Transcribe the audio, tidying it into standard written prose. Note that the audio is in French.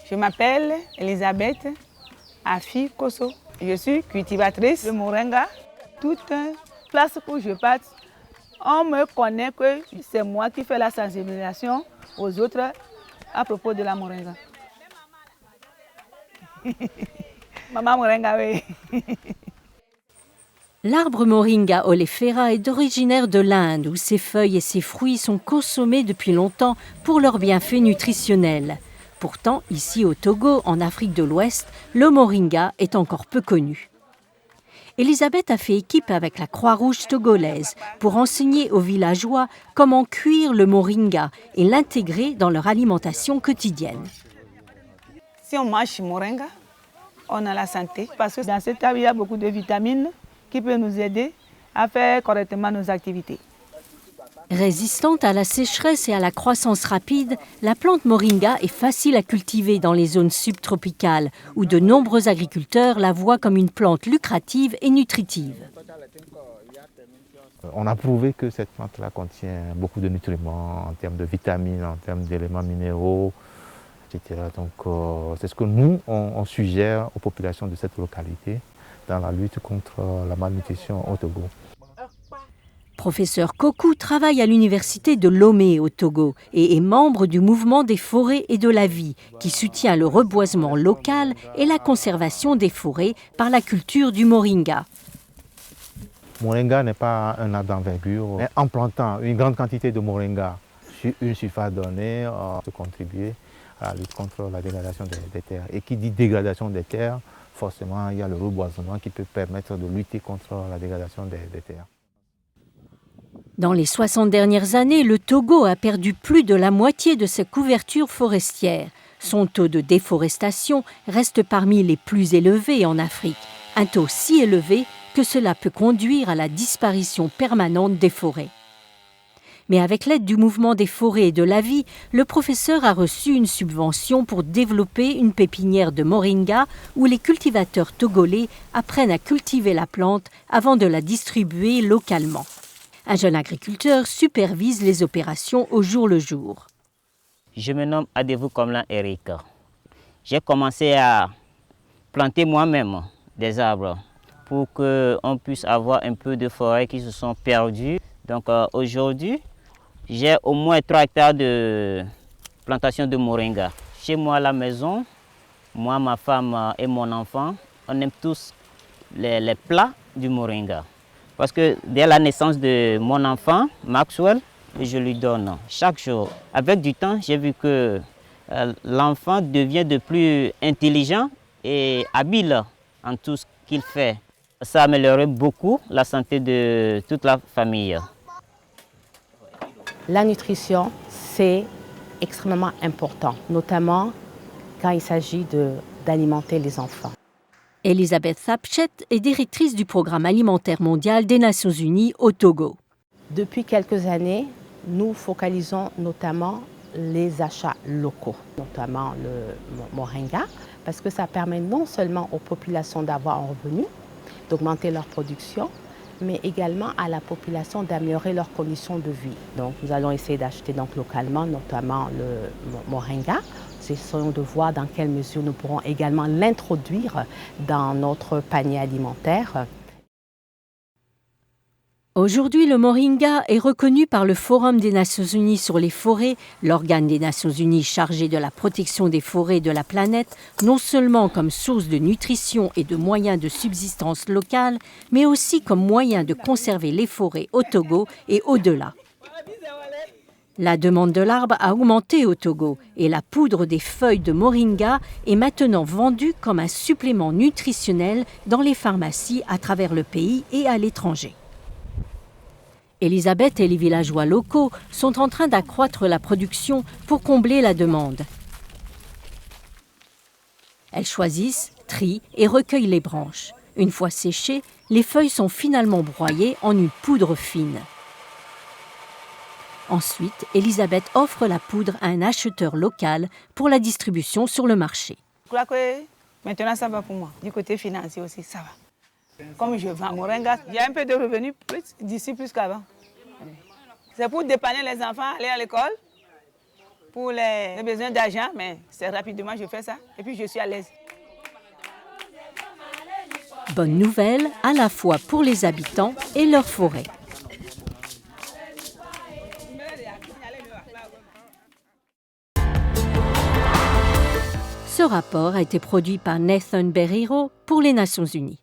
Je m'appelle Elisabeth Afi Kosso. Je suis cultivatrice de moringa. Toute place où je passe, on me connaît que c'est moi qui fais la sensibilisation aux autres à propos de la moringa. Maman moringa, oui. L'arbre Moringa oleifera est originaire de l'Inde où ses feuilles et ses fruits sont consommés depuis longtemps pour leurs bienfaits nutritionnels. Pourtant, ici au Togo, en Afrique de l'Ouest, le moringa est encore peu connu. Elisabeth a fait équipe avec la Croix-Rouge togolaise pour enseigner aux villageois comment cuire le moringa et l'intégrer dans leur alimentation quotidienne. Si on mange moringa, on a la santé parce que dans cet arbre, il y a beaucoup de vitamines qui peuvent nous aider à faire correctement nos activités. Résistante à la sécheresse et à la croissance rapide, la plante moringa est facile à cultiver dans les zones subtropicales où de nombreux agriculteurs la voient comme une plante lucrative et nutritive. On a prouvé que cette plante-là contient beaucoup de nutriments en termes de vitamines, en termes d'éléments minéraux, etc. Donc c'est ce que nous, on suggère aux populations de cette localité dans la lutte contre la malnutrition au Togo. Professeur Kokou travaille à l'université de Lomé au Togo et est membre du mouvement des forêts et de la vie qui soutient le reboisement local et la conservation des forêts par la culture du moringa. Moringa n'est pas un arbre d'envergure, mais en plantant une grande quantité de moringa sur une surface donnée, on peut contribuer à la lutte contre la dégradation des terres. Et qui dit dégradation des terres, forcément il y a le reboisement qui peut permettre de lutter contre la dégradation des terres. Dans les 60 dernières années, le Togo a perdu plus de la moitié de ses couvertures forestières. Son taux de déforestation reste parmi les plus élevés en Afrique, un taux si élevé que cela peut conduire à la disparition permanente des forêts. Mais avec l'aide du mouvement des forêts et de la vie, le professeur a reçu une subvention pour développer une pépinière de moringa où les cultivateurs togolais apprennent à cultiver la plante avant de la distribuer localement. Un jeune agriculteur supervise les opérations au jour le jour. Je me nomme Adevou Komlan Eric. J'ai commencé à planter moi-même des arbres pour qu'on puisse avoir un peu de forêt qui se sont perdues. Donc aujourd'hui, j'ai au moins 3 hectares de plantation de moringa. Chez moi à la maison, moi, ma femme et mon enfant, on aime tous les plats du moringa. Parce que dès la naissance de mon enfant, Maxwell, je lui donne chaque jour. Avec du temps, j'ai vu que l'enfant devient de plus intelligent et habile en tout ce qu'il fait. Ça a amélioré beaucoup la santé de toute la famille. La nutrition, c'est extrêmement important, notamment quand il s'agit d'alimenter les enfants. Elisabeth Sapchet est directrice du Programme alimentaire mondial des Nations Unies au Togo. Depuis quelques années, nous focalisons notamment les achats locaux, notamment le moringa, parce que ça permet non seulement aux populations d'avoir un revenu, d'augmenter leur production, mais également à la population d'améliorer leurs conditions de vie. Donc nous allons essayer d'acheter localement, notamment le moringa. Essayons de voir dans quelle mesure nous pourrons également l'introduire dans notre panier alimentaire. Aujourd'hui, le moringa est reconnu par le Forum des Nations Unies sur les forêts, l'organe des Nations Unies chargé de la protection des forêts de la planète, non seulement comme source de nutrition et de moyens de subsistance locale, mais aussi comme moyen de conserver les forêts au Togo et au-delà. La demande de l'arbre a augmenté au Togo et la poudre des feuilles de moringa est maintenant vendue comme un supplément nutritionnel dans les pharmacies à travers le pays et à l'étranger. Elisabeth et les villageois locaux sont en train d'accroître la production pour combler la demande. Elles choisissent, trient et recueillent les branches. Une fois séchées, les feuilles sont finalement broyées en une poudre fine. Ensuite, Elisabeth offre la poudre à un acheteur local pour la distribution sur le marché. Je crois que maintenant ça va pour moi. Du côté financier aussi, ça va. Comme je vends moringa, il y a un peu de revenus d'ici plus qu'avant. C'est pour dépanner les enfants, aller à l'école pour les besoins d'argent, mais c'est rapidement, je fais ça. Et puis je suis à l'aise. Bonne nouvelle à la fois pour les habitants et leur forêt. Ce rapport a été produit par Nathan Berriro pour les Nations Unies.